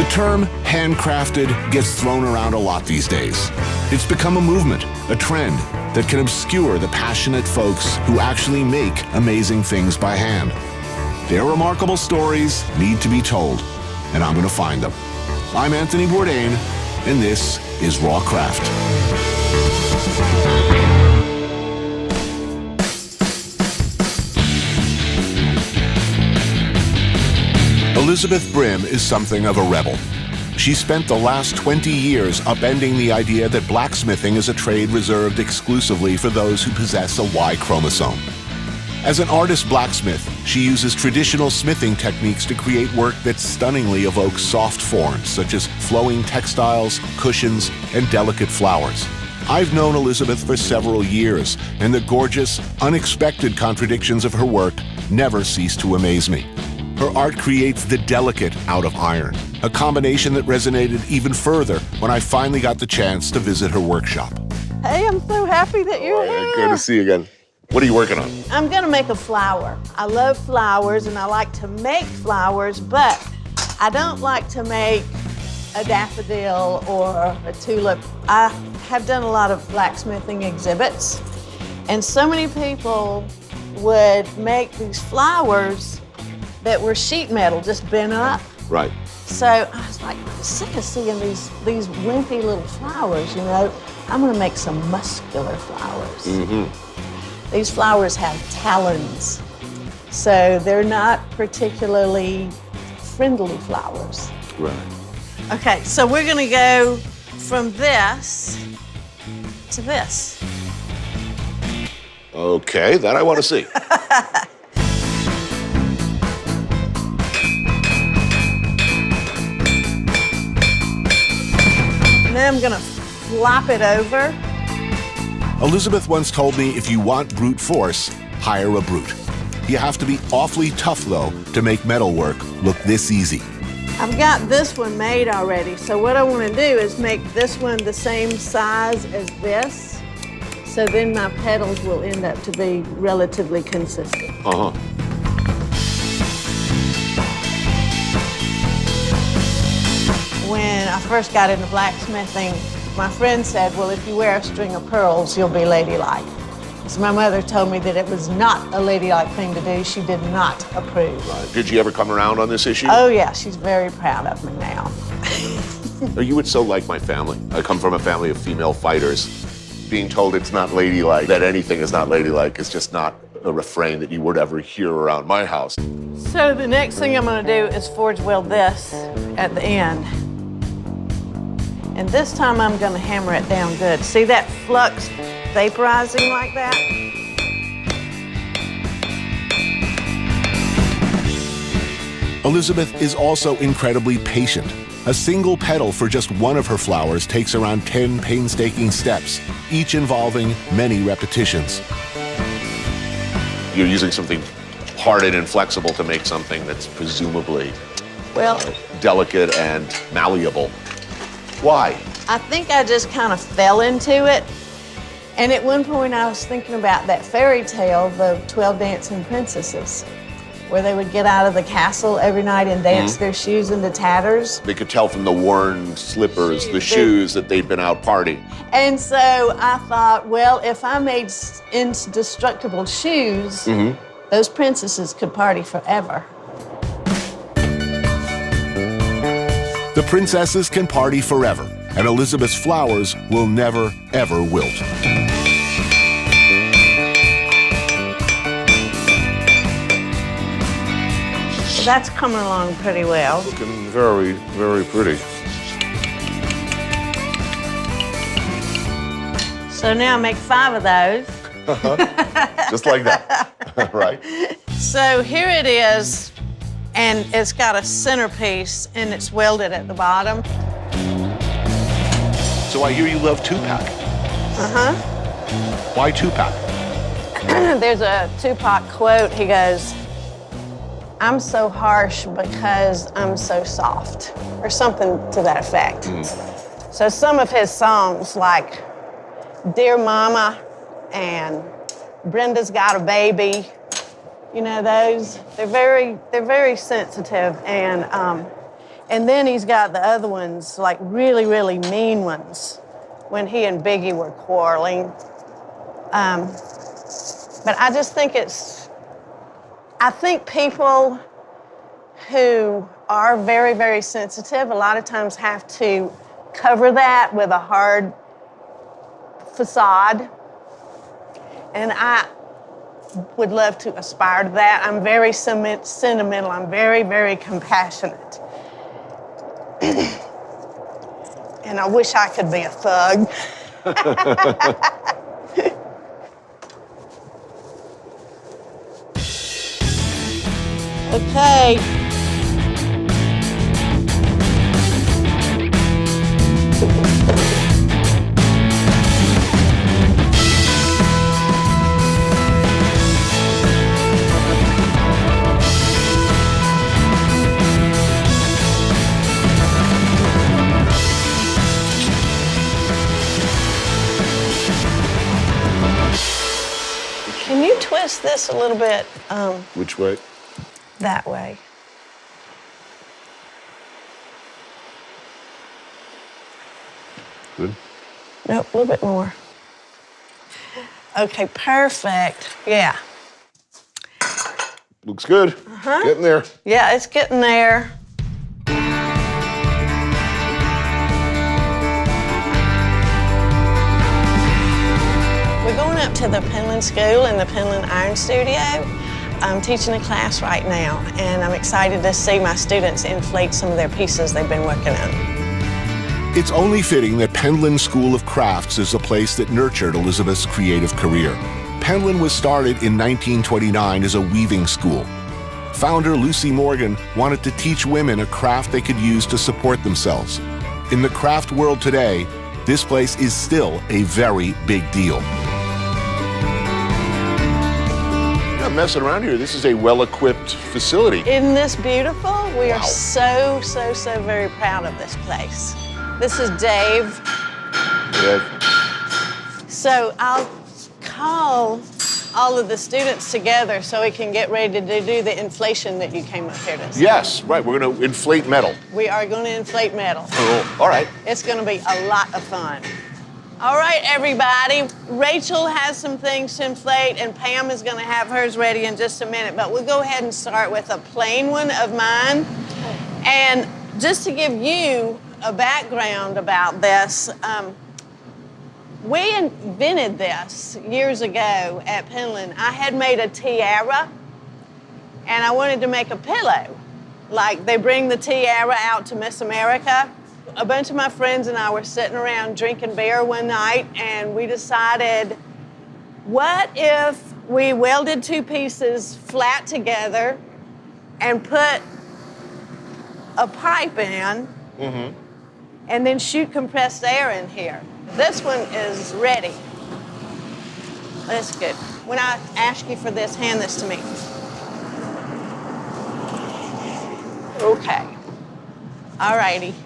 The term handcrafted gets thrown around a lot these days. It's become a movement, a trend that can obscure the passionate folks who actually make amazing things by hand. Their remarkable stories need to be told, and I'm going to find them. I'm Anthony Bourdain, and this is Raw Craft. Elizabeth Brim is something of a rebel. She spent the last 20 years upending the idea that blacksmithing is a trade reserved exclusively for those who possess a Y chromosome. As an artist blacksmith, she uses traditional smithing techniques to create work that stunningly evokes soft forms, such as flowing textiles, cushions, and delicate flowers. I've known Elizabeth for several years, and the gorgeous, unexpected contradictions of her work never cease to amaze me. Her art creates the delicate out of iron, a combination that resonated even further when I finally got the chance to visit her workshop. Hey, I'm so happy that you're here. Good to see you again. What are you working on? I'm gonna make a flower. I love flowers and I like to make flowers, but I don't like to make a daffodil or a tulip. I have done a lot of blacksmithing exhibits, and so many people would make these flowers that were sheet metal, just bent up. Right. So I was like sick of seeing these wimpy little flowers, you know. I'm gonna make some muscular flowers. Mm-hmm. These flowers have talons, so they're not particularly friendly flowers. Right. Okay, so we're gonna go from this to this. Okay, that I want to see. And then I'm gonna flop it over. Elizabeth once told me if you want brute force, hire a brute. You have to be awfully tough, though, to make metalwork look this easy. I've got this one made already, so what I want to do is make this one the same size as this, so then my petals will end up to be relatively consistent. Uh-huh. When I first got into blacksmithing, my friend said, well, if you wear a string of pearls, you'll be ladylike. So my mother told me that it was not a ladylike thing to do. She did not approve. Right. Did you ever come around on this issue? Oh, yeah, she's very proud of me now. You would so like my family. I come from a family of female fighters. Being told it's not ladylike, that anything is not ladylike, is just not a refrain that you would ever hear around my house. So the next thing I'm gonna do is forge weld this at the end. And this time I'm gonna hammer it down good. See that flux vaporizing like that? Elizabeth is also incredibly patient. A single petal for just one of her flowers takes around 10 painstaking steps, each involving many repetitions. You're using something hardened and flexible to make something that's presumably delicate and malleable. Why? I think I just kind of fell into it. And at one point I was thinking about that fairy tale, the 12 Dancing Princesses, where they would get out of the castle every night and dance their shoes into tatters. They could tell from the worn slippers, the shoes that they'd been out partying. And so I thought, well, if I made indestructible shoes, those princesses could party forever. The princesses can party forever, and Elizabeth's flowers will never, ever wilt. That's coming along pretty well. Looking very, very pretty. So now make 5 of those. Just like that, right? So here it is, and it's got a centerpiece, and it's welded at the bottom. So I hear you love 2-pack. Uh-huh. Why 2-pack? There's a Tupac quote. He goes, "I'm so harsh because I'm so soft," or something to that effect. So some of his songs, like Dear Mama and Brenda's Got a Baby, you know those? They're very sensitive, and And then he's got the other ones, like really, really mean ones, when he and Biggie were quarreling. But I just think I think people who are very, very sensitive a lot of times have to cover that with a hard facade. And I would love to aspire to that. I'm very sentimental. I'm very, very compassionate. And I wish I could be a thug. Okay. Can you twist this a little bit? Which way? That way. Good. Nope, a little bit more. Okay, perfect. Yeah. Looks good. Getting there. Yeah, it's getting there. We're going up to the Penland School in the Penland Iron Studio. I'm teaching a class right now, and I'm excited to see my students inflate some of their pieces they've been working on. It's only fitting that Penland School of Crafts is the place that nurtured Elizabeth's creative career. Penland was started in 1929 as a weaving school. Founder Lucy Morgan wanted to teach women a craft they could use to support themselves. In the craft world today, this place is still a very big deal. You're not messing around here. This is a well-equipped facility. Isn't this beautiful? We are Wow. so very proud of this place. This is Dave. Yeah. So I'll call all of the students together so we can get ready to do the inflation that you came up here to see. Yes, right. We're going to inflate metal. We are going to inflate metal. Oh, all right. It's going to be a lot of fun. All right, everybody. Rachel has some things to inflate, and Pam is going to have hers ready in just a minute. But we'll go ahead and start with a plain one of mine. And just to give you a background about this, we invented this years ago at Penland. I had made a tiara, and I wanted to make a pillow. Like, they bring the tiara out to Miss America. A bunch of my friends and I were sitting around drinking beer one night, and we decided, what if we welded two pieces flat together and put a pipe in, and then shoot compressed air in here? This one is ready. That's good. When I ask you for this, hand this to me. Okay. All righty.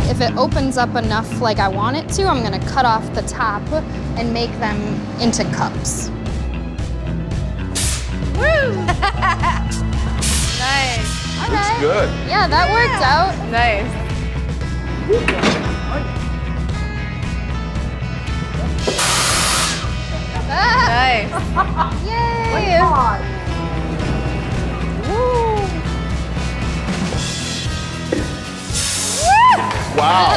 If it opens up enough like I want it to, I'm gonna cut off the top and make them into cups. Woo! Nice. All right. Good. Yeah, that worked out. Nice. Nice. Yay! Woo! Wow.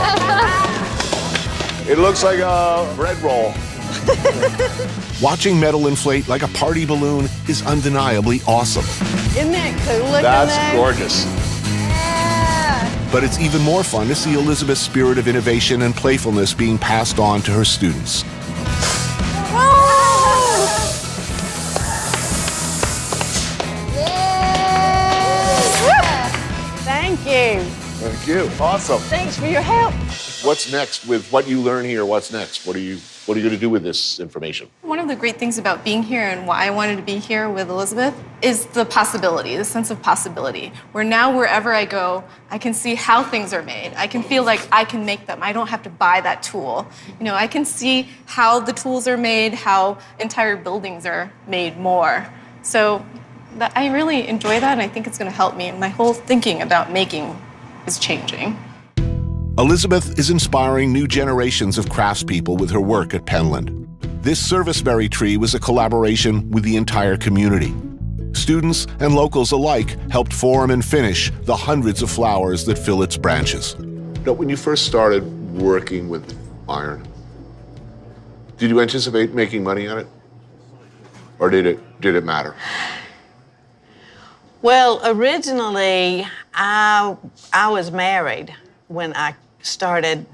It looks like a bread roll. Watching metal inflate like a party balloon is undeniably awesome. Isn't that cool looking? That's though? gorgeous. Yeah. But it's even more fun to see Elizabeth's spirit of innovation and playfulness being passed on to her students. Thank you. Thank you. Awesome. Thanks for your help. What's next with what you learn here? What's next? What are you going to do with this information? One of the great things about being here and why I wanted to be here with Elizabeth is the possibility, the sense of possibility, where now wherever I go, I can see how things are made. I can feel like I can make them. I don't have to buy that tool. You know, I can see how the tools are made, how entire buildings are made more. So I really enjoy that, and I think it's going to help me. My whole thinking about making is changing. Elizabeth is inspiring new generations of craftspeople with her work at Penland. This serviceberry tree was a collaboration with the entire community. Students and locals alike helped form and finish the hundreds of flowers that fill its branches. Now, when you first started working with iron, did you anticipate making money on it? Or did it matter? Well, originally, I was married when I started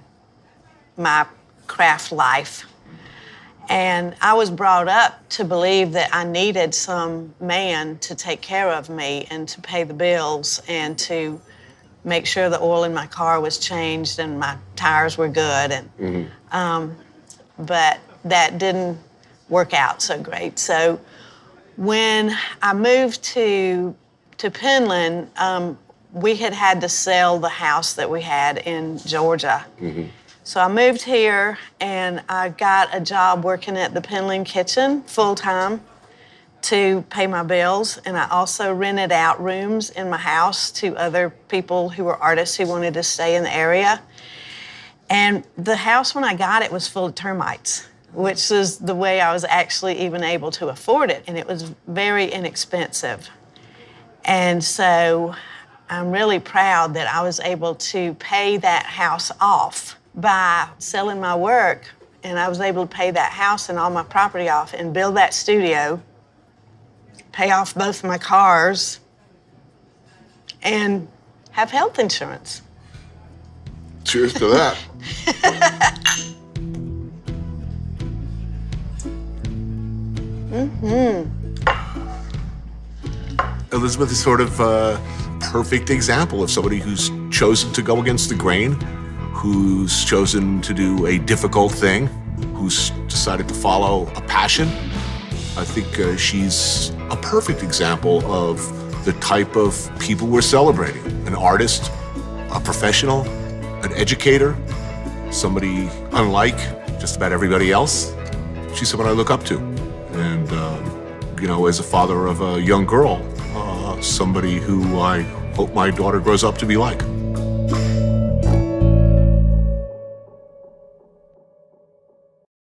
my craft life. And I was brought up to believe that I needed some man to take care of me and to pay the bills and to make sure the oil in my car was changed and my tires were good. And but that didn't work out so great. So when I moved to Penland, we had to sell the house that we had in Georgia. So I moved here and I got a job working at the Penland Kitchen full-time to pay my bills. And I also rented out rooms in my house to other people who were artists who wanted to stay in the area. And the house, when I got it, was full of termites, which is the way I was actually even able to afford it. And it was very inexpensive. And so I'm really proud that I was able to pay that house off by selling my work, and I was able to pay that house and all my property off and build that studio, pay off both my cars, and have health insurance. Cheers to that. Elizabeth is sort of a perfect example of somebody who's chosen to go against the grain, who's chosen to do a difficult thing, who's decided to follow a passion. I think she's a perfect example of the type of people we're celebrating. An artist, a professional, an educator, somebody unlike just about everybody else. She's someone I look up to. And, you know, as a father of a young girl, somebody who I hope my daughter grows up to be like.